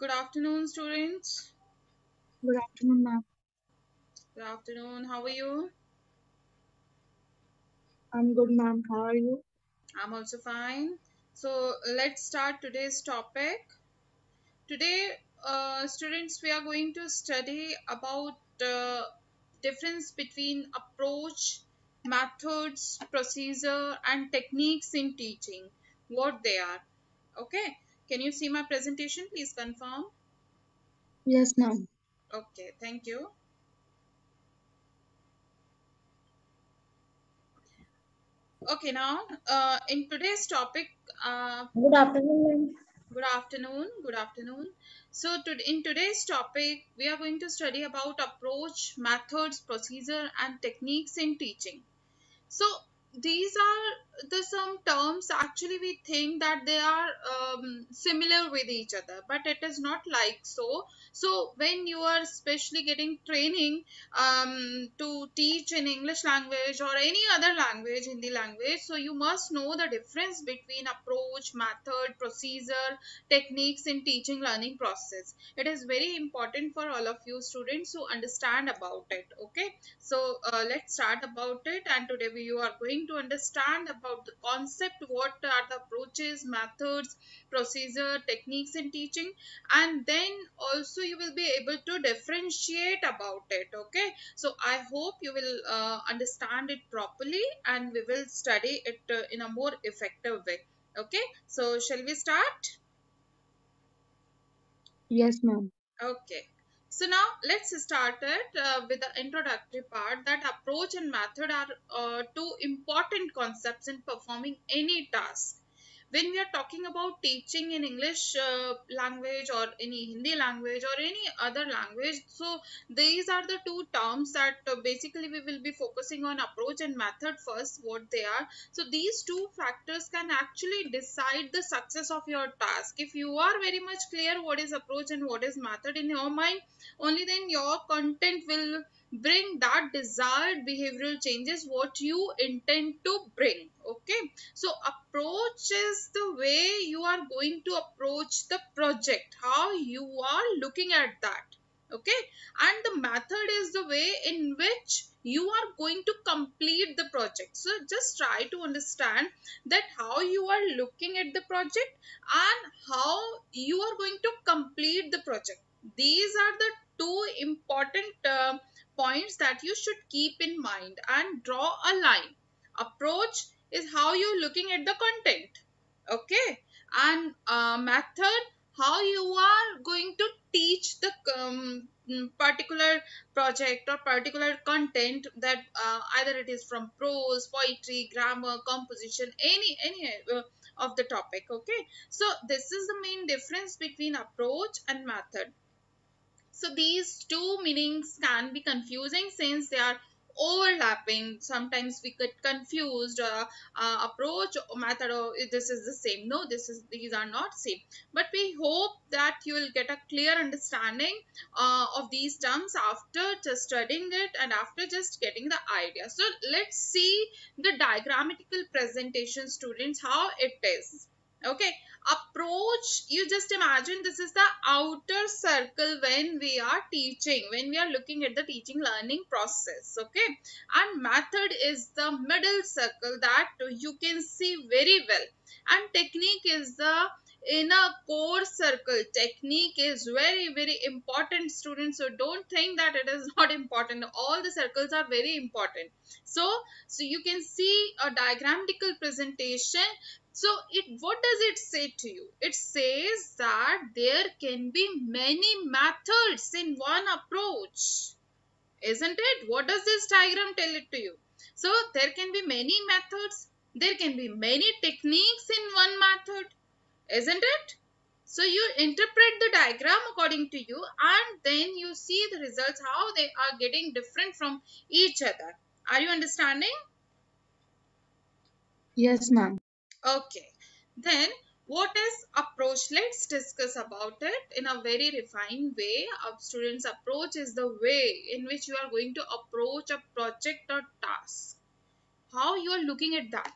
Good afternoon, students. Good afternoon, ma'am. Good afternoon. How are you? I'm good, ma'am. How are you? I'm also fine. So, let's start today's topic. Today, students, we are going to study about the difference between approach, methods, procedure, and techniques in teaching. What they are. Okay. Can you see my presentation? Please confirm. Yes, ma'am. Okay. Thank you. Okay. Now, in today's topic, Good afternoon, ma'am. good afternoon. Good afternoon. So, in today's topic, we are going to study about approach, methods, procedure, and techniques in teaching. So these are the some terms actually we think that they are similar with each other, but it is not like so. So when you are especially getting training to teach in English language or any other language, Hindi language, so you must know the difference between approach, method, procedure, techniques in teaching learning process. It is very important for all of you students to understand about it. Okay, so let's start about it, and today you are going to understand about the concept, what are the approaches, methods, procedure, techniques in teaching, and then also you will be able to differentiate about it. Okay, so I hope you will understand it properly, and we will study it in a more effective way. Okay, so shall we start? Yes, ma'am. Okay, so now let's start it with the introductory part, that approach and method are two important concepts in performing any task. When we are talking about teaching in English language or any Hindi language or any other language, so these are the two terms that basically we will be focusing on approach and method first, what they are. So these two factors can actually decide the success of your task. If you are very much clear what is approach and what is method in your mind, only then your content will bring that desired behavioral changes what you intend to bring. Okay, so approach is the way you are going to approach the project, how you are looking at that. Okay, and the method is the way in which you are going to complete the project. So just try to understand that how you are looking at the project and how you are going to complete the project. These are the two important points that you should keep in mind and draw a line. Approach is how you're looking at the content. Okay, and method, how you are going to teach the particular project or particular content, that either it is from prose, poetry, grammar, composition, any of the topic. Okay, so this is the main difference between approach and method. So these two meanings can be confusing since they are overlapping. Sometimes we get confused. Approach or method, or this is the same. No, these are not same. But we hope that you will get a clear understanding of these terms after just studying it and after just getting the idea. So let's see the diagrammatical presentation, students, how it is. Okay, approach, you just imagine this is the outer circle when we are teaching, when we are looking at the teaching learning process. Okay, and method is the middle circle that you can see very well, and technique is the inner core circle. Technique is very important, students, so don't think that it is not important. All the circles are very important. So you can see a diagrammatical presentation. So what does it say to you? It says that there can be many methods in one approach, isn't it? What does this diagram tell it to you? So there can be many methods, there can be many techniques in one method, isn't it? So you interpret the diagram according to you, and then you see the results, how they are getting different from each other. Are you understanding? Yes, ma'am. Okay, then what is approach? Let's discuss about it in a very refined way. Our students' approach is the way in which you are going to approach a project or task. How you are looking at that.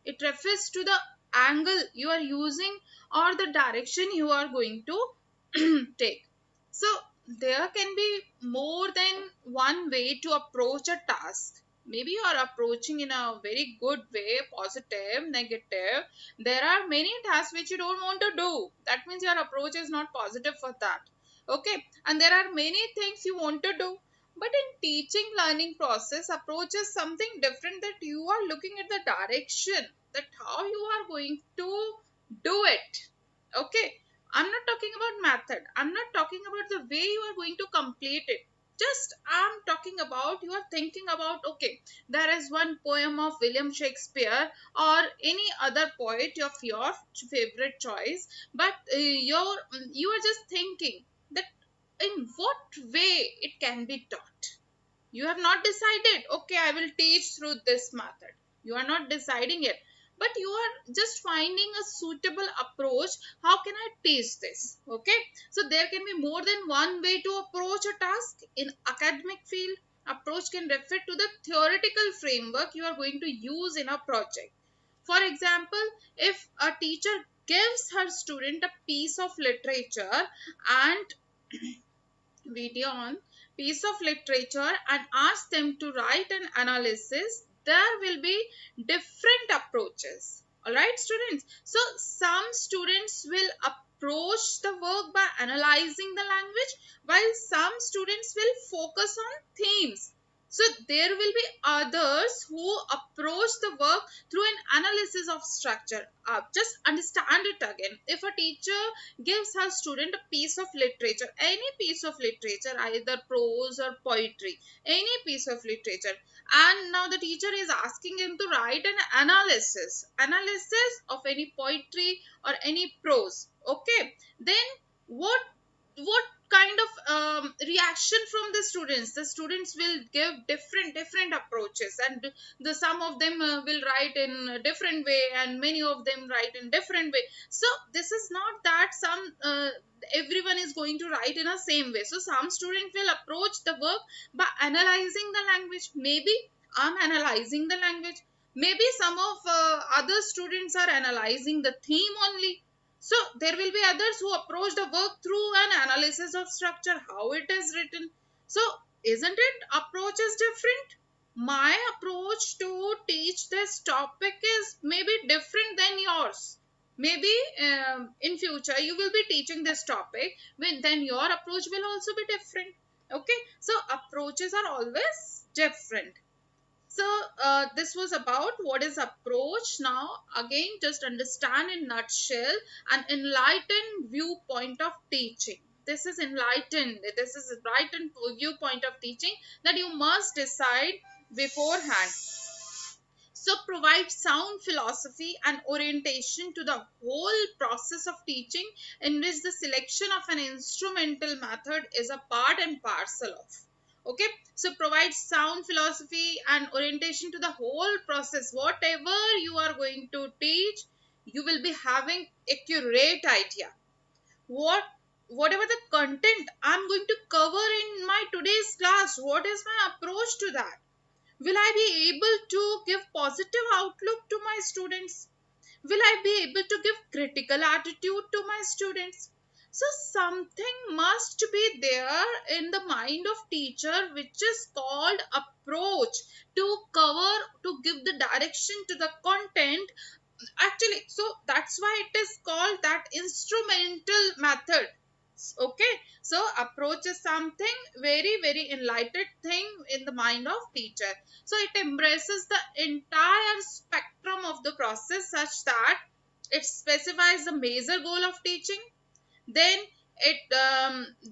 It refers to the angle you are using or the direction you are going to take. So there can be more than one way to approach a task. Maybe you are approaching in a very good way, positive, negative. There are many tasks which you don't want to do. That means your approach is not positive for that. Okay, and there are many things you want to do. But in teaching learning process, approach is something different, that you are looking at the direction, that how you are going to do it. Okay, I'm not talking about method. I'm not talking about the way you are going to complete it. Just I'm talking about, you are thinking about, okay, there is one poem of William Shakespeare or any other poet of your favorite choice, but you are just thinking that in what way it can be taught. You have not decided, okay, I will teach through this method. You are not deciding it, but you are just finding a suitable approach. How can I teach this? Okay, so there can be more than one way to approach a task. In academic field, approach can refer to the theoretical framework you are going to use in a project. For example, if a teacher gives her student a piece of literature and video on piece of literature and ask them to write an analysis, there will be different approaches. All right, students. So some students will approach the work by analyzing the language, while some students will focus on themes. So there will be others who approach the work through an analysis of structure. Just understand it again. If a teacher gives her student a piece of literature, any piece of literature, either prose or poetry, any piece of literature, and now the teacher is asking him to write an analysis of any poetry or any prose. Okay, then what what kind of reaction from the students will give different approaches, and the some of them will write in a different way and many of them write in different way. So this is not that some everyone is going to write in a same way. So some student will approach the work by analyzing the language. Maybe I'm analyzing the language, maybe some of other students are analyzing the theme only. So there will be others who approach the work through an analysis of structure, how it is written. So isn't it approach is different? My approach to teach this topic is maybe different than yours. Maybe in future you will be teaching this topic, then your approach will also be different. Okay, so approaches are always different. So this was about what is approach. Now again, just understand in nutshell an enlightened viewpoint of teaching. This is enlightened. This is enlightened viewpoint of teaching that you must decide beforehand. So provide sound philosophy and orientation to the whole process of teaching, in which the selection of an instrumental method is a part and parcel of. Okay, so provide sound philosophy and orientation to the whole process. Whatever you are going to teach, you will be having accurate idea. Whatever the content I'm going to cover in my today's class, what is my approach to that? Will I be able to give positive outlook to my students? Will I be able to give critical attitude to my students? So something must be there in the mind of teacher, which is called approach, to cover, to give the direction to the content. Actually, so that's why it is called that instrumental method. Okay, so approach is something very enlightened thing in the mind of teacher. So it embraces the entire spectrum of the process, such that it specifies the major goal of teaching. Then it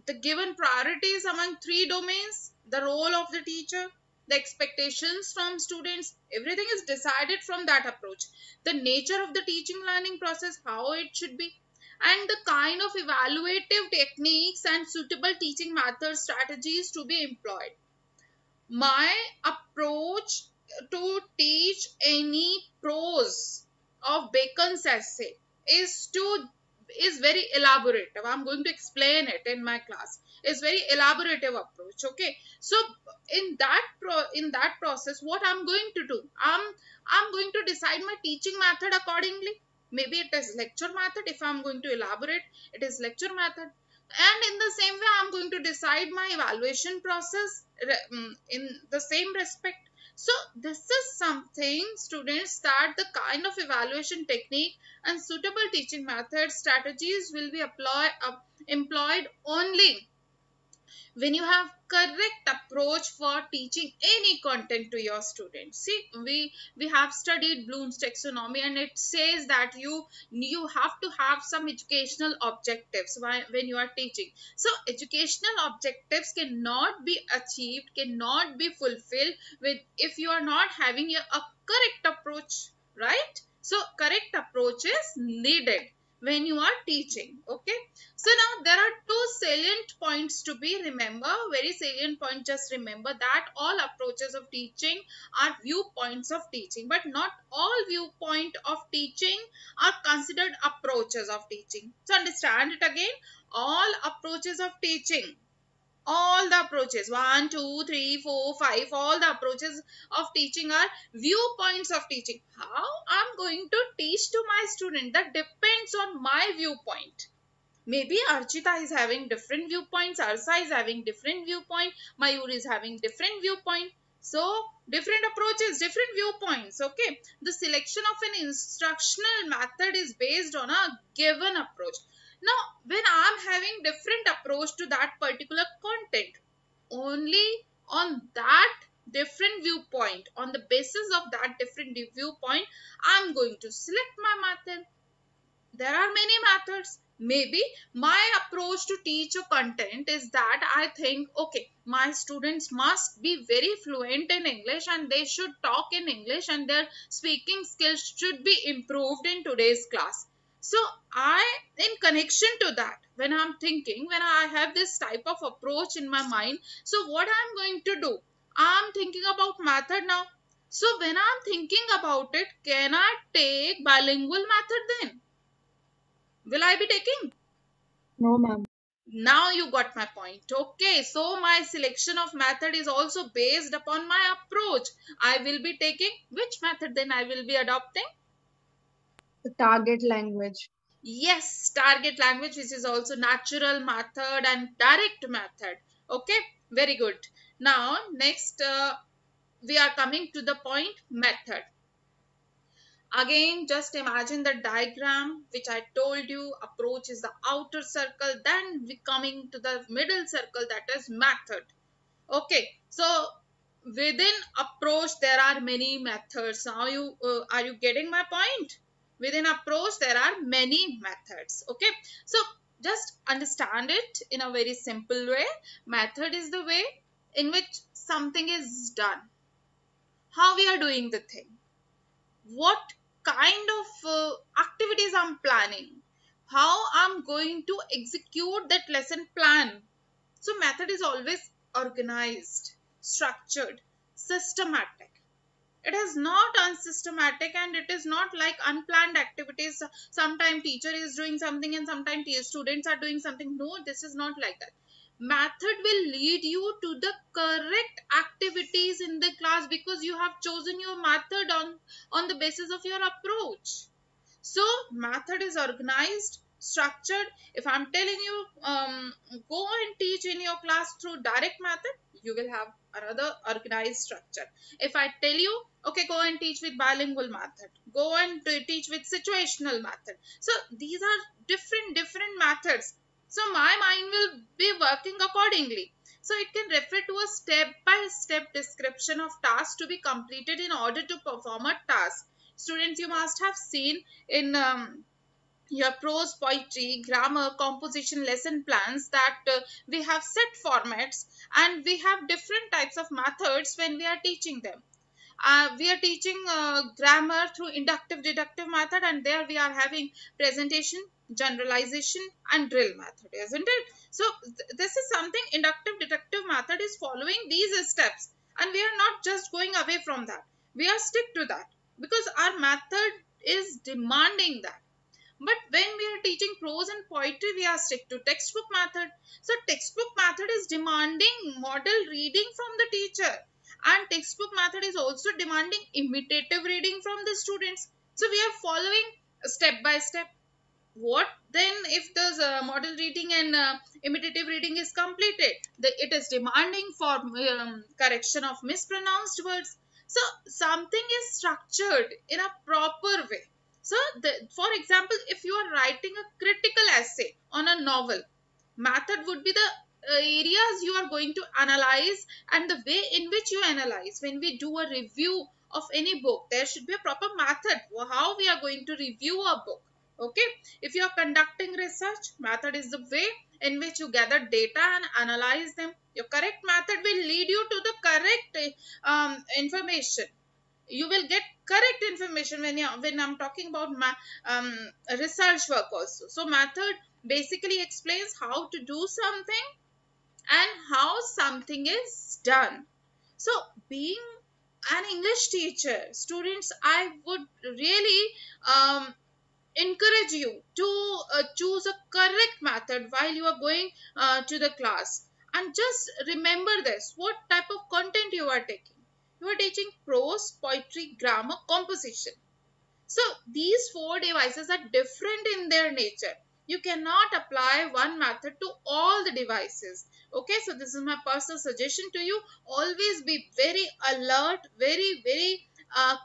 the given priorities among three domains, the role of the teacher, the expectations from students, everything is decided from that approach. The nature of the teaching learning process, how it should be, and the kind of evaluative techniques and suitable teaching methods, strategies to be employed. My approach to teach any prose of Bacon's essay is to is very elaborative. I'm going to explain it in my class. It's very elaborative approach. Okay, so in that process, what I'm going to do, I'm going to decide my teaching method accordingly. Maybe it is lecture method. If I'm going to elaborate, it is lecture method. And in the same way, I'm going to decide my evaluation process in the same respect. So this is something, students, that the kind of evaluation technique and suitable teaching methods strategies will be employed only when you have correct approach for teaching any content to your students. See, we have studied Bloom's taxonomy, and it says that you have to have some educational objectives when you are teaching. So educational objectives cannot be achieved, cannot be fulfilled with if you are not having a correct approach, right? So correct approach is needed when you are teaching. Okay, so now there are two salient points to be remember, very salient point. Just remember that all approaches of teaching are viewpoints of teaching, but not all viewpoint of teaching are considered approaches of teaching. So understand it again, all approaches of teaching, all the approaches, 1 2 3 4 5, all the approaches of teaching are viewpoints of teaching. How I'm going to teach to my student, that depends on my viewpoint. Maybe Archita is having different viewpoints, Arsa is having different viewpoint, Mayur is having different viewpoint. So different approaches, different viewpoints. Okay, the selection of an instructional method is based on a given approach. Now when I'm having different approach to that particular content, only on that different viewpoint, on the basis of that different viewpoint, I'm going to select my method. There are many methods. Maybe my approach to teach a content is that I think, okay, my students must be very fluent in English, and they should talk in English, and their speaking skills should be improved in today's class. So I, in connection to that, when I'm thinking, when I have this type of approach in my mind, so what I'm going to do, I'm thinking about method now. So when I'm thinking about it, can I take bilingual method then? Will I be taking? No, ma'am. Now you got my point. Okay, so my selection of method is also based upon my approach. I will be taking which method then I will be adopting? The target language. Yes, target language, which is also natural method and direct method. Okay, very good. Now, next, we are coming to the point method. Again, just imagine the diagram which I told you. Approach is the outer circle, then we coming to the middle circle, that is method. Okay, so within approach there are many methods. Now you are you getting my point? Within approach there are many methods. Okay, so just understand it in a very simple way. Method is the way in which something is done, how we are doing the thing, what kind of activities I'm planning, how I'm going to execute that lesson plan. So method is always organized, structured, systematic. It is not unsystematic, and it is not like unplanned activities. Sometimes teacher is doing something and sometimes students are doing something. No, this is not like that. Method will lead you to the correct activities in the class, because you have chosen your method on the basis of your approach. So method is organized, structured. If I'm telling you, go and teach in your class through direct method, you will have another organized structure. If I tell you, okay, go and teach with bilingual method, go and teach with situational method. So these are different methods. So my mind will be working accordingly. So it can refer to a step-by-step description of tasks to be completed in order to perform a task. Students, you must have seen in your prose, poetry, grammar, composition lesson plans that we have set formats, and we have different types of methods when we are teaching them. We are teaching grammar through inductive deductive method, and there we are having presentation, generalization, and drill method, isn't it? So this is something, inductive deductive method is following these steps, and we are not just going away from that. We are stick to that because our method is demanding that. But when we are teaching prose and poetry, we are stick to textbook method. So textbook method is demanding model reading from the teacher, and textbook method is also demanding imitative reading from the students. So we are following step by step. What then if the model reading and imitative reading is completed? It is demanding for correction of mispronounced words. So something is structured in a proper way. So for example, if you are writing a critical essay on a novel, method would be the areas you are going to analyze, and the way in which you analyze. When we do a review of any book, there should be a proper method how we are going to review a book. Okay, if you are conducting research, method is the way in which you gather data and analyze them. Your correct method will lead you to the correct information. You will get correct information when I'm talking about um, research work also. So method basically explains how to do something and how something is done. So being an English teacher, students, I would really encourage you to choose a correct method while you are going to the class. And just remember this: what type of content you are taking. You are teaching prose, poetry, grammar, composition. So these four devices are different in their nature. You cannot apply one method to all the devices. Okay, so this is my personal suggestion to you. Always be very alert, very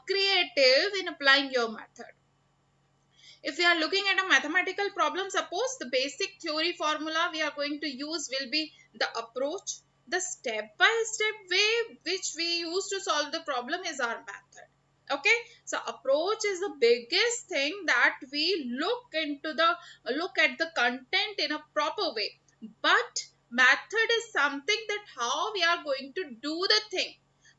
creative in applying your method. If we are looking at a mathematical problem, suppose the basic theory formula we are going to use will be the approach. The step by step way which we use to solve the problem is our method. Okay, so approach is the biggest thing that we look at the content in a proper way. But method is something that how we are going to do the thing,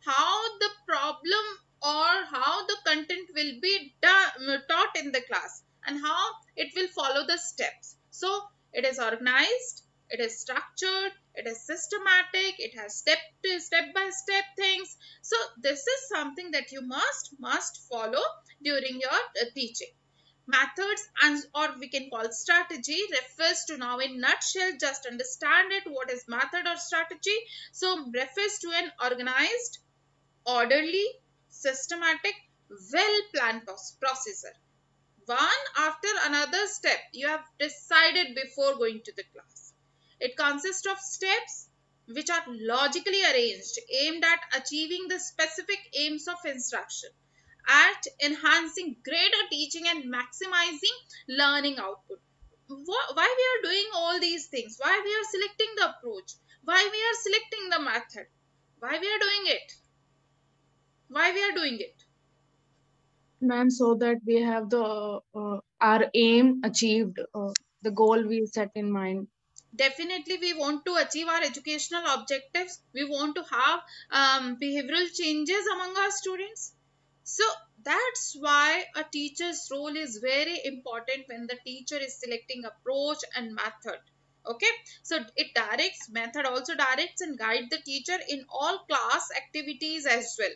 how the problem or how the content will be taught in the class, and how it will follow the steps. So it is organized, it is structured, it is systematic, it has step by step things. So this is something that you must follow during your teaching. Methods, and or we can call strategy, refers to, now in nutshell, just understand it, what is method or strategy. So refers to an organized, orderly, systematic, well planned procedure, one after another step you have decided before going to the class. It consists of steps which are logically arranged, aimed at achieving the specific aims of instruction, at enhancing greater teaching and maximizing learning output. Why we are doing all these things? Why we are selecting the approach? Why we are selecting the method? Why we are doing it? Why we are doing it? Ma'am, so that we have the our aim achieved, the goal we set in mind. Definitely, we want to achieve our educational objectives. We want to have behavioral changes among our students. So that's why a teacher's role is very important when the teacher is selecting approach and method. Okay, so it directs, method also directs and guide the teacher in all class activities as well.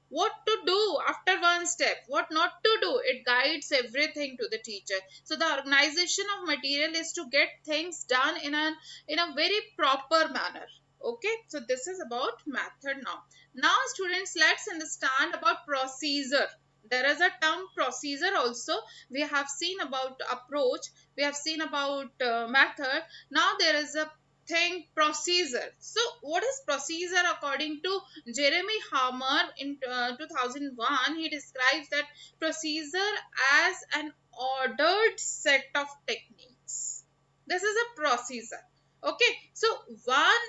What to do after one step, what not to do, it guides everything to the teacher. So the organization of material is to get things done in a very proper manner. Okay, so this is about method. Now students, let's understand about procedure. There is a term procedure also. We have seen about approach, we have seen about method. Now there is a thing, procedure. So what is procedure? According to Jeremy Hammer in 2001, he describes that procedure as an ordered set of techniques. This is a procedure. Okay, so one,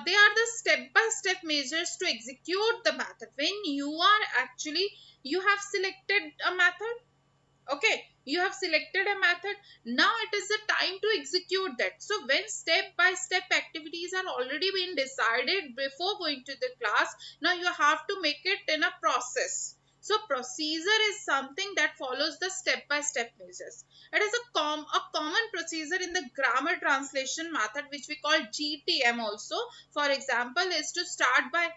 they are the step-by-step measures to execute the method. When you are actually, you have selected a method. Okay, you have selected a method. Now it is the time to execute that. So when step by step activities are already been decided before going to the class, now you have to make it in a process. So procedure is something that follows the step by step measures. It is a common procedure in the grammar translation method, which we call GTM also. For example, is to start by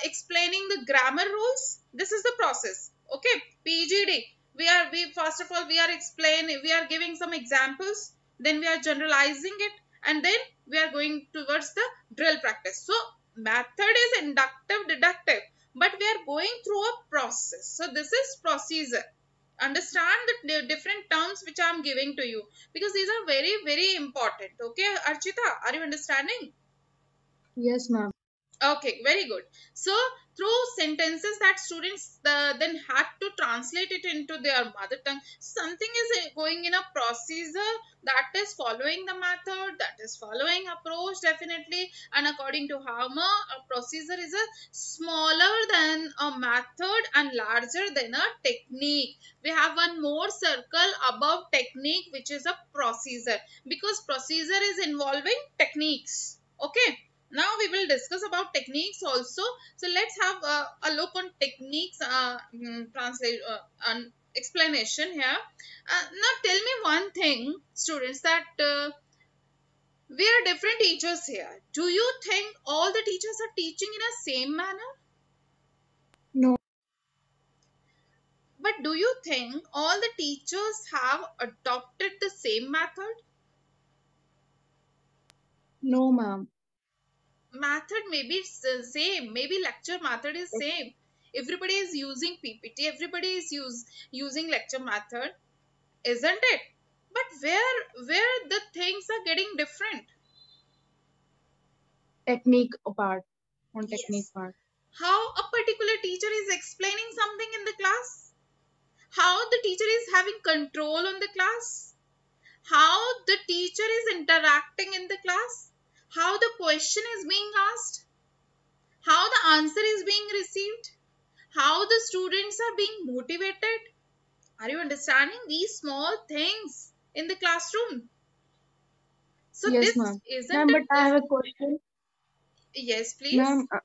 explaining the grammar rules. This is the process. Okay, PGD, we first of all we are explaining, we are giving some examples, then we are generalizing it, and then we are going towards the drill practice. So method is inductive, deductive, but we are going through a process. So this is procedure. understand the different terms which I'm giving to you, because these are very very important. Okay, Archita, are you understanding? Yes, ma'am. Okay, very good. So, through sentences that students then had to translate it into their mother tongue, something is going in a procedure that is following the method, that is following approach definitely. And according to Harmer, a procedure is a smaller than a method and larger than a technique. We have one more circle above technique, which is a procedure, because procedure is involving techniques. Okay, now we will discuss about techniques also. So let's have a look on techniques, translate and explanation here. Now tell me one thing, students, that we are different teachers here. Do you think all the teachers are teaching in a same manner? No, But do you think all the teachers have adopted the same method? no, ma'am. Method maybe it's the same, maybe lecture method is same. Everybody is using PPT, everybody is using lecture method, isn't it? But where the things are getting different? Technique part. On technique Yes, part. how a particular teacher is explaining something in the class, how the teacher is having control on the class, how the teacher is interacting in the class, how the question is being asked, how the answer is being received, how the students are being motivated. Are you understanding these small things in the classroom? So Yes, this ma'am. isn't Ma'am, but it I this? have a question. Yes, Ma'am, please.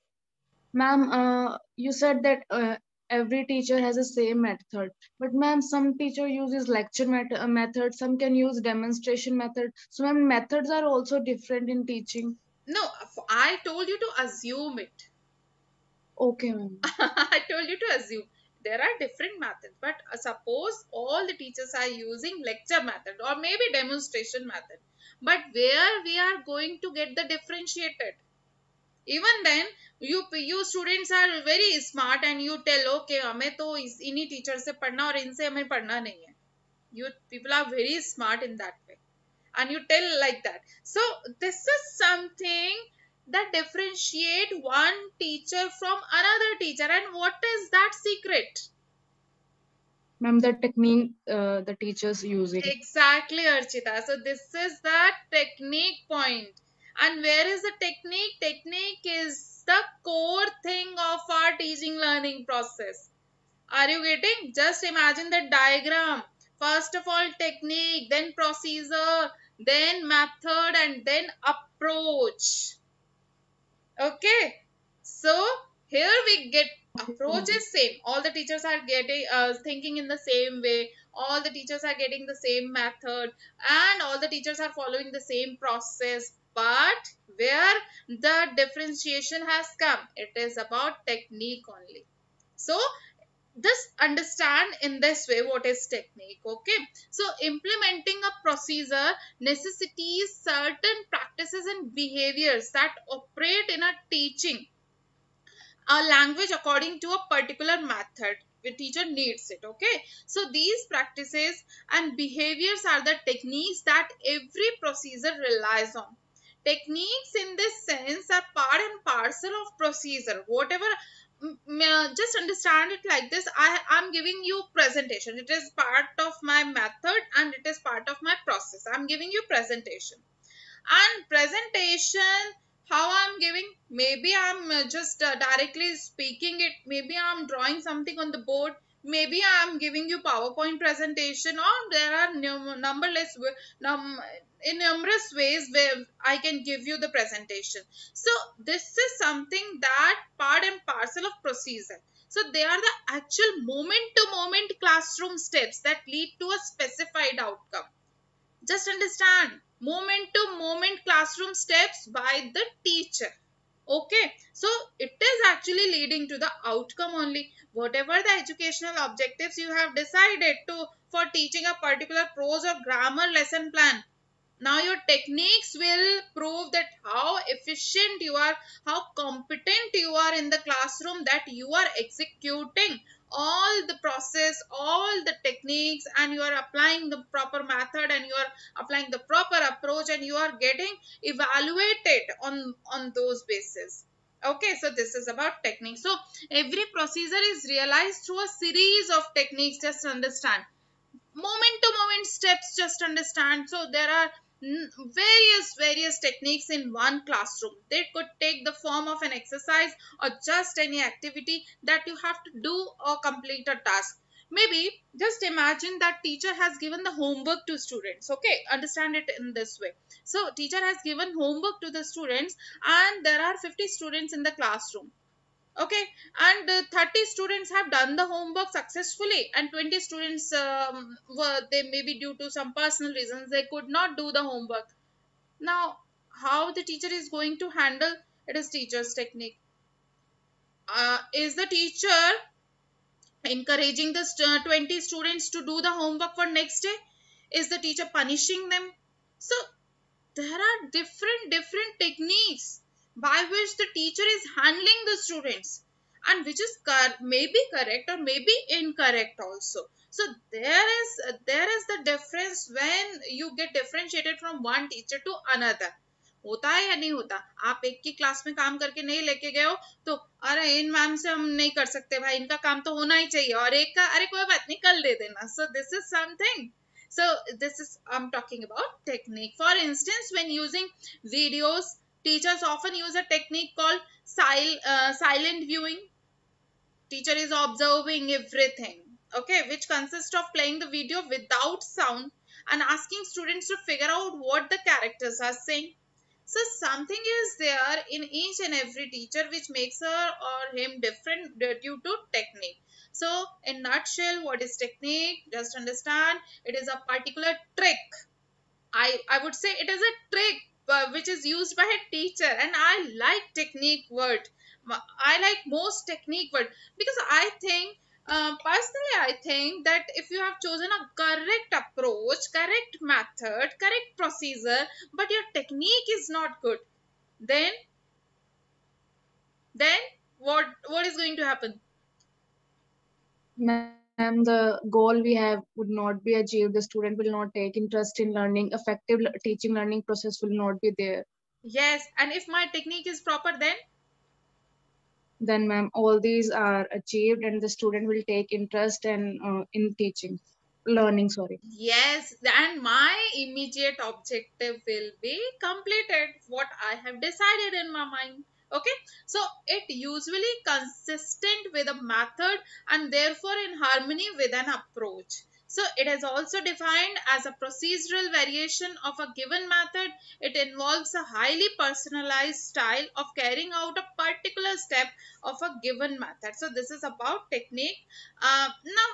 ma'am, you said that every teacher has the same method. But ma'am, some teacher uses lecture method, some can use demonstration method. So ma'am, methods are also different in teaching. No, I told you to assume it. Okay, ma'am. I told you to assume. There are different methods, but suppose all the teachers are using lecture method or maybe demonstration method. But where we are going to get the differentiated? Even then, you students are very smart and you tell, okay, हमें तो इन्हीं teacher से पढ़ना और इनसे हमें पढ़ना नहीं है. You people are very smart in that way, and you tell like that. So this is something that differentiate one teacher from another teacher. And what is that secret? Ma'am, the technique the teachers using. Exactly, Archita. So this is the technique point. And where is the technique? Technique is the core thing of our teaching learning process. Are you getting? Just imagine the diagram. First of all, technique, then procedure, then method, and then approach. Okay, so here we get Okay, approach ma'am. is same. All the teachers are getting thinking in the same way. All the teachers are getting the same method, and all the teachers are following the same process. But where the differentiation has come, it is about technique only. So just understand in this way what is technique. Okay, so implementing a procedure necessitates certain practices and behaviors that operate in a teaching a language according to a particular method the teacher needs it. Okay, so these practices and behaviors are the techniques that every procedure relies on. Techniques in this sense are part and parcel of procedure. Whatever, just understand it like this. I'm giving you presentation, it is part of my method and it is part of my process. I'm giving you presentation, and presentation, how I'm giving, maybe I'm just directly speaking it, maybe I'm drawing something on the board, maybe I'm giving you PowerPoint presentation, or there are numberless in numerous ways where I can give you the presentation. So this is something that part and parcel of procedure. So they are the actual moment to moment classroom steps that lead to a specified outcome. Just understand, moment to moment classroom steps by the teacher. Okay, so it is actually leading to the outcome only. Whatever the educational objectives you have decided to for teaching a particular prose or grammar lesson plan, now your techniques will prove that how efficient you are, how competent you are in the classroom, that you are executing all the process, all the techniques, and you are applying the proper method, and you are applying the proper approach, and you are getting evaluated on those basis. Okay, so this is about technique. So every procedure is realized through a series of techniques. Just understand, moment to moment steps, just understand. So there are various techniques in one classroom. They could take the form of an exercise or just any activity that you have to do or complete a task. Maybe just imagine that teacher has given the homework to students. Okay, understand it in this way. So teacher has given homework to the students, and there are 50 students in the classroom. Okay, and 30 students have done the homework successfully, and 20 students were, they maybe due to some personal reasons they could not do the homework. Now how the teacher is going to handle? It is teacher's technique. Is the teacher encouraging the 20 students to do the homework for next day? Is the teacher punishing them? So there are different techniques by which the teacher is handling the students, and which is maybe correct or maybe incorrect also. So there is the difference when you get differentiated from one teacher to another. होता है या नहीं होता? आप एक की class में काम करके नहीं लेके गए हो, तो अरे इन मैम से हम नहीं कर सकते भाई, इनका काम तो होना ही चाहिए, और एक का अरे कोई बात नहीं कल दे देना. So this is something. So this is, I'm talking about technique. For instance, when using videos, teachers often use a technique called silent viewing. Teacher is observing everything, okay, which consists of playing the video without sound and asking students to figure out what the characters are saying. So something is there in each and every teacher which makes her or him different due to technique. So in nutshell, what is technique? Just understand, it is a particular trick. I would say it is a trick which is used by a teacher, and I like technique word. I like most technique word, because I think, personally I think that if you have chosen a correct approach, correct method, correct procedure, but your technique is not good, then then what is going to happen? Ma'am, the goal we have would not be achieved. The student will not take interest in learning. Effective teaching learning process will not be there. Yes, and if my technique is proper, Then, ma'am, all these are achieved, and the student will take interest in teaching, learning. Sorry. yes, and my immediate objective will be completed, what I have decided in my mind. Okay, so it usually consistent with a method and therefore in harmony with an approach. So it is also defined as a procedural variation of a given method. It involves a highly personalized style of carrying out a particular step of a given method. So this is about technique. Now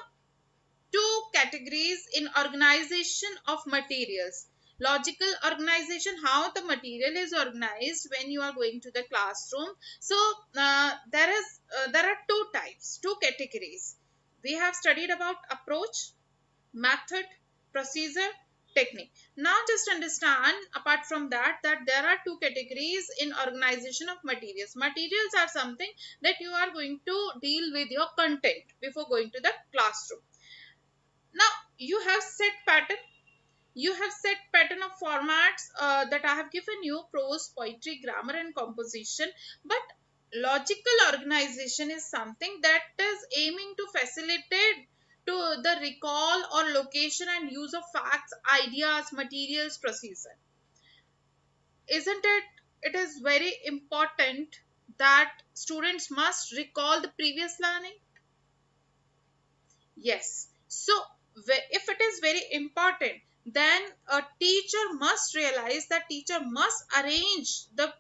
two categories in organization of materials. Logical organization, how the material is organized when you are going to the classroom. So there are two types, two categories. We have studied about approach, method, procedure, technique. Now just understand, apart from that, that there are two categories in organization of materials. Materials are something that you are going to deal with your content before going to the classroom. Now you have set pattern, you have set pattern of formats that I have given you: prose, poetry, grammar, and composition. But logical organization is something that is aiming to facilitate to the recall or location and use of facts, ideas, materials, procedure. Isn't it? It is very important that students must recall the previous learning. Yes. So, if it is very important, then a teacher must realize that teacher must arrange the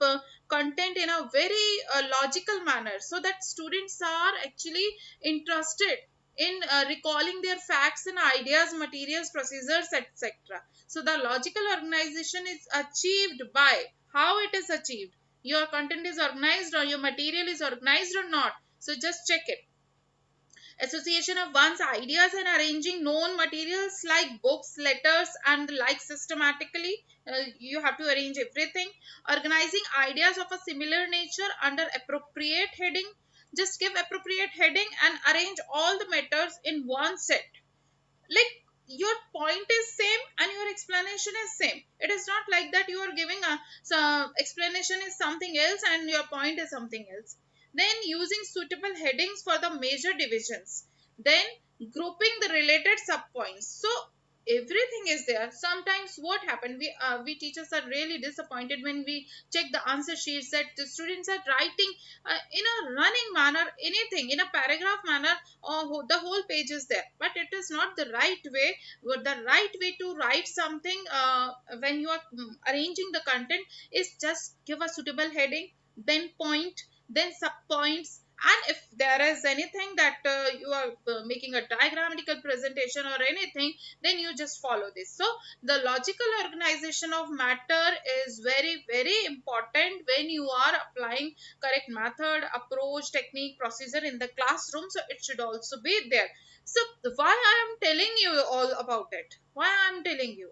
content in a very logical manner, so that students are actually interested in recalling their facts and ideas, materials, procedures, etc. So, the logical organization is achieved by how it is achieved. Your content is organized, or your material is organized or not. So, just check it. Association of one's ideas and arranging known materials like books, letters, and the like systematically. You have to arrange everything. Organizing ideas of a similar nature under appropriate heading. just give appropriate heading and arrange all the matters in one set. Like, your point is same and your explanation is same. It is not like that you are giving a explanation is something else and your point is something else. Then using suitable headings for the major divisions, then grouping the related subpoints. So everything is there. Sometimes what happened, we teachers are really disappointed when we check the answer sheets that the students are writing in a running manner, anything in a paragraph manner, or the whole page is there, but it is not the right way. The right way to write something when you are arranging the content is just give a suitable heading, then point, then sub points, and if there is anything that you are making a diagrammatical presentation or anything, then you just follow this. So the logical organization of matter is very very important when you are applying correct method, approach, technique, procedure in the classroom. So it should also be there. So why I am telling you all about it, why I'm telling you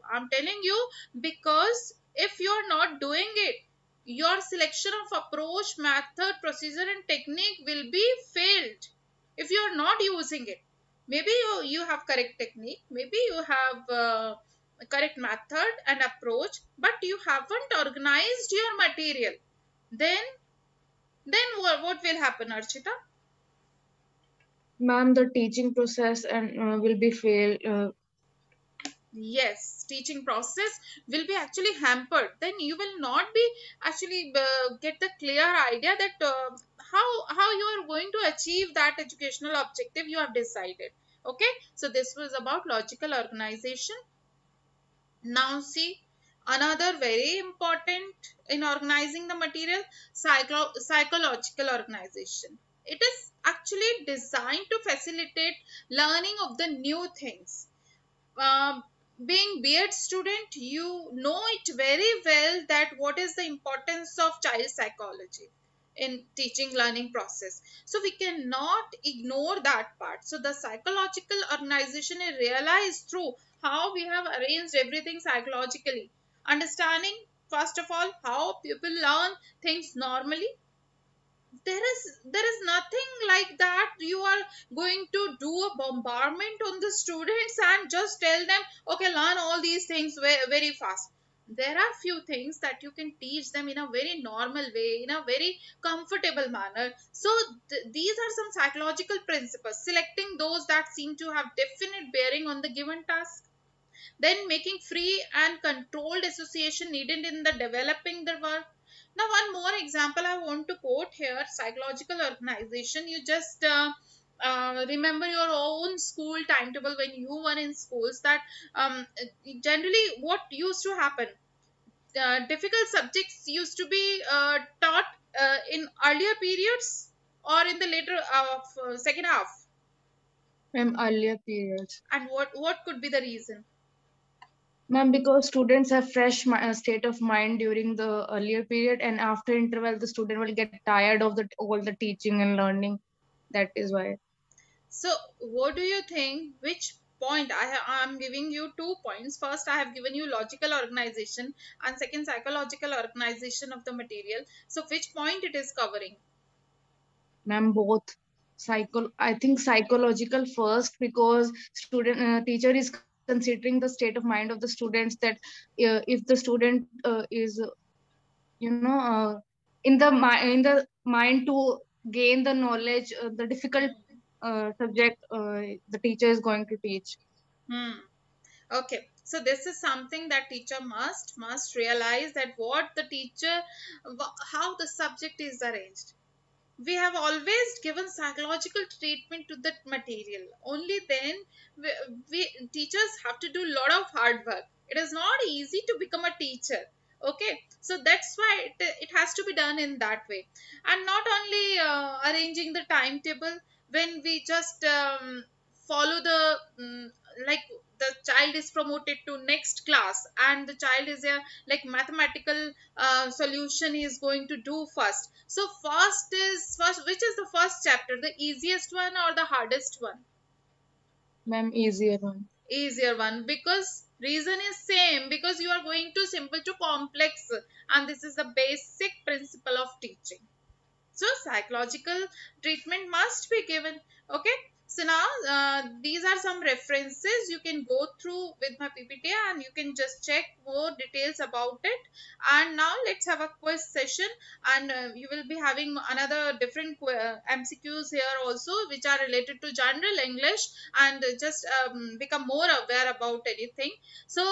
because if you are not doing it, your selection of approach, method, procedure and technique will be failed if you are not using it. Maybe you have correct technique, maybe you have correct method and approach, but you haven't organized your material. Then what will happen, Archita? Ma'am, the teaching process and will be fail. Yes, teaching process will be actually hampered. Then you will not be actually get the clear idea that how you are going to achieve that educational objective you have decided. Okay, so this was about logical organization. Now see, another very important in organizing the material, psychological organization. It is actually designed to facilitate learning of the new things. um, Being beard student, you know it very well that what is the importance of child psychology in teaching learning process. So we cannot ignore that part. So the psychological organization is realized through how we have arranged everything psychologically, understanding first of all how people learn things normally. There is nothing like that you are going to do a bombardment on the students and just tell them, okay, learn all these things very, very fast. There are few things that you can teach them in a very normal way, in a very comfortable manner. So these are some psychological principles, selecting those that seem to have definite bearing on the given task, then making free and controlled association needed in the developing the work. Now one more example I want to quote here, psychological organization. You just remember your own school timetable when you were in schools, that generally what used to happen, difficult subjects used to be taught in earlier periods or in the later second half. Ma'am, earlier periods. And what could be the reason? Ma'am, because students have fresh state of mind during the earlier period, and after interval, the student will get tired of the all the teaching and learning. That is why. So, what do you think? Which point I'm giving you 2 points. First, I have given you logical organization, and second, psychological organization of the material. So, which point it is covering? Ma'am, both. I think psychological first, because student teacher is considering the state of mind of the students, that if the student is in the mind to gain the knowledge, the difficult subject the teacher is going to teach. Hmm. Okay. So this is something that teacher must realize, that what the teacher, how the subject is arranged. We have always given psychological treatment to that material. Only then we teachers have to do a lot of hard work. It is not easy to become a teacher. Okay, so that's why it has to be done in that way, and not only arranging the timetable. When we just follow the like, the child is promoted to next class and the child is a like mathematical solution he is going to do first. So first, which is the first chapter, the easiest one or the hardest one? Ma'am, easier one. Easier one, because reason is same, because you are going to simple to complex, and this is the basic principle of teaching. So psychological treatment must be given. Okay. So now these are some references you can go through with my PPT, and you can just check more details about it. And now let's have a quiz session, and you will be having another different MCQs here also, which are related to general English, and just become more aware about anything. So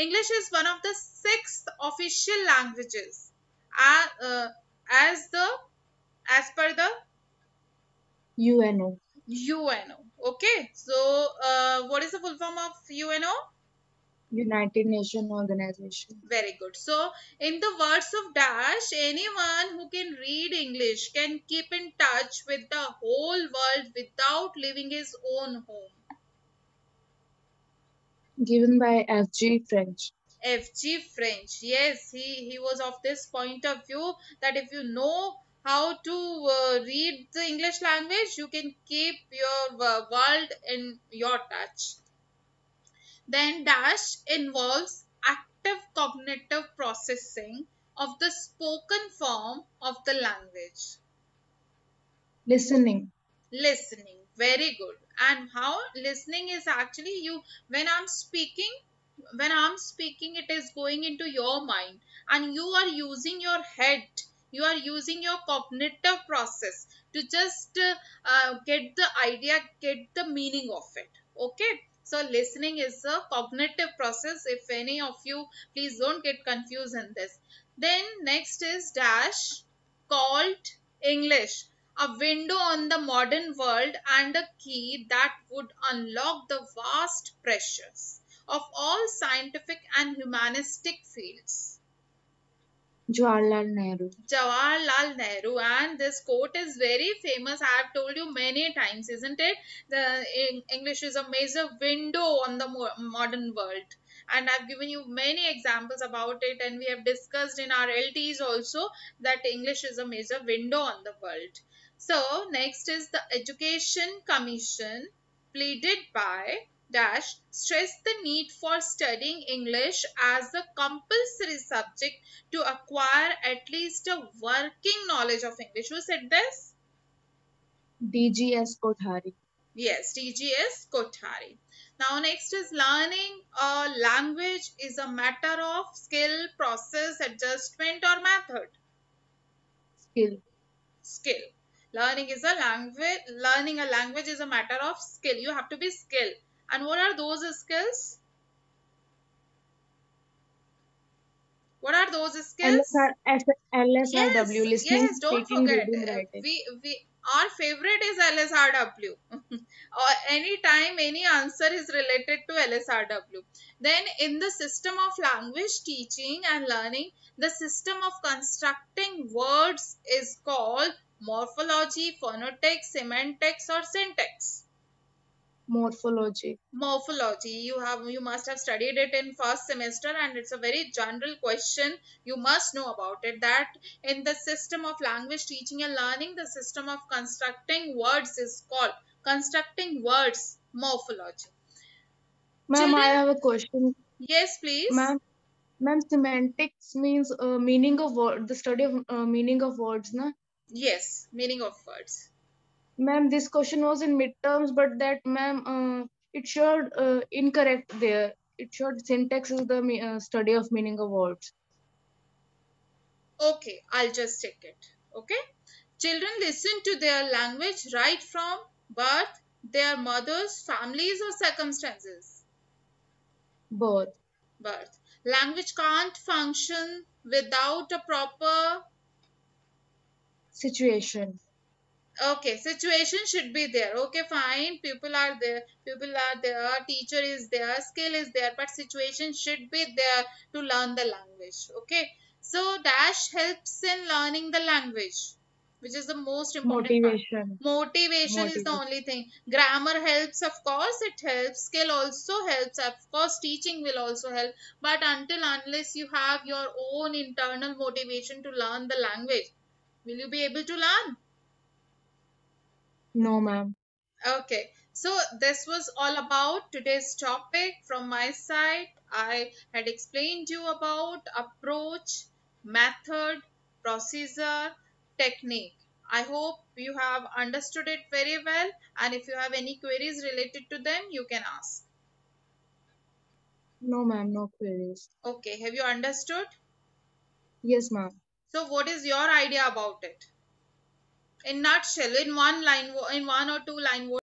English is one of the six official languages, uh, uh, as the as per the UNO, UNO. Okay, so what is the full form of UNO? United Nations Organization. Very good. So, in the words of Dash, anyone who can read English can keep in touch with the whole world without leaving his own home. Given by FG French. FG French. Yes, he was of this point of view that if you know how to read the English language, you can keep your world in your touch. Then dash involves active cognitive processing of the spoken form of the language. Listening. Listening, very good. And how listening is actually, you when I'm speaking it is going into your mind, and you are using your head, you are using your cognitive process to just get the idea, get the meaning of it. Okay, so listening is a cognitive process. If any of you, please don't get confused in this. Then next is dash called English, a window on the modern world and a key that would unlock the vast pressures of all scientific and humanistic fields. Jawaharlal Nehru. Jawaharlal Nehru, and this quote is very famous. I have told you many times, isn't it? The English is a major window on the modern world, and I've given you many examples about it, and we have discussed in our LTs also that English is a major window on the world. So next is the Education Commission pleaded by dash stress the need for studying English as a compulsory subject to acquire at least a working knowledge of English. Who said this? DGS Kothari. Yes, TGS Kothari. Now next is learning a language is a matter of skill, process, adjustment, or method. Skill. Skill. Learning a language is a matter of skill. You have to be skilled. And what are those skills? What are those skills? LSR, LSRW, Yes, listening, yes, don't speaking, forget. reading, writing. We our favorite is LSRW. Or anytime any answer is related to LSRW. Then in the system of language teaching and learning, the system of constructing words is called morphology, phonetics, semantics, or syntax. Morphology. Morphology, you must have studied it in first semester, and it's a very general question. You must know about it, that in the system of language teaching and learning, the system of constructing words is called constructing words morphology. Ma'am, I Children, have a question. yes please. Ma'am, ma'am, semantics means meaning of word, the study of meaning of words, na? Yes, meaning of words. Ma'am, this question was in midterms, but that, ma'am, it showed incorrect there. It showed syntax is the study of meaning of words. Okay, I'll just check it. Okay, children listen to their language right from birth, their mothers, families, or circumstances. Both. Birth. Language can't function without a proper. Situation. Okay, situation should be there. Okay, fine, people are there, teacher is there, skill is there, but situation should be there to learn the language. Okay, so dash helps in learning the language, which is the most important part. Motivation. Motivation is the Motivation. only thing. Grammar helps, of course it helps, skill also helps, of course teaching will also help, but until unless you have your own internal motivation to learn the language, will you be able to learn? No, ma'am. Okay, so this was all about today's topic from my side. I had explained you about approach, method, procedure, technique. I hope you have understood it very well, and if you have any queries related to them, you can ask. No, ma'am, no queries. Okay, have you understood? Yes, ma'am. So what is your idea about it? In nutshell, in one line, in one or two line,